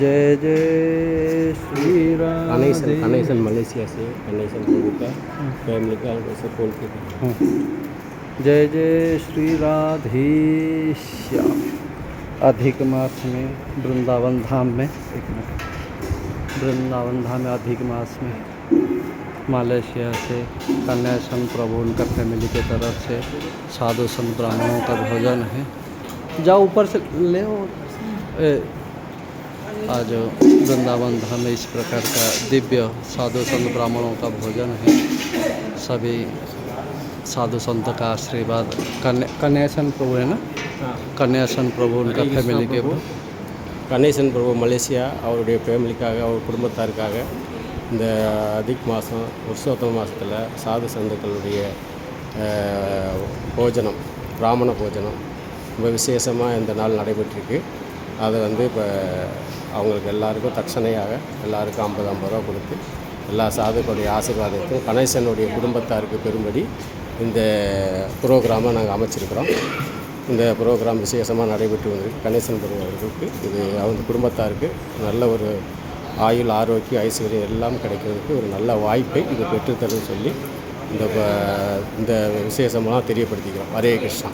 जय जय Shri Ram. Connection Malaysia से कनेक्शन प्रभु का फैमिली का सपोर्ट किया। जय जय श्री राधेश्याम। अधिक मास में वृंदावन धाम में वृंदावन धाम में अधिक मास में मलेशिया से कन्यासन प्रभु उनका फैमिली के तरफ से साधु संत ब्राह्मणों का भोजन है। जाओ ऊपर से ले आज वृंदावन धाम में इस प्रकार का दिव्य साधु संत ब्राह्मणों का भोजन है। सभी साधु संत का आशीर्वाद कन्यासन प्रभु है ना। कन्यासन प्रभु उनका फैमिली के கணேசன் பிரபு மலேசியா அவருடைய ஃபேமிலிக்காக அவர் குடும்பத்தாருக்காக இந்த அதிக் மாதம் புருஷோத்தம மாதத்தில் சாது சந்துக்களுடைய போஜனம் பிராமண போஜனம் ரொம்ப விசேஷமாக இந்த நாள் நடைபெற்றிருக்கு. அதை இப்போ அவங்களுக்கு எல்லாருக்கும் தட்சணையாக எல்லாருக்கும் 50 ரூபா கொடுத்து எல்லா சாதுக்களுடைய ஆசீர்வாதத்தையும் கணேசனுடைய குடும்பத்தாருக்கு பெறும்படி இந்த ப்ரோக்ராமை நாங்கள் அமைச்சிருக்கிறோம். இந்த ப்ரோக்ராம் விசேஷமாக நடைபெற்று வந்திருக்கு. கணேசன் அவர்களுக்கு இது அவங்க குடும்பத்தாருக்கு நல்ல ஒரு ஆயுள் ஆரோக்கியம் ஐஸ்வர்யம் எல்லாம் கிடைக்கிறதுக்கு ஒரு நல்ல வாய்ப்பை இது பெற்றுத்தருன்னு சொல்லி இந்த விசேஷமாக தெரியப்படுத்திக்கிறோம். ஹரே கிருஷ்ணா.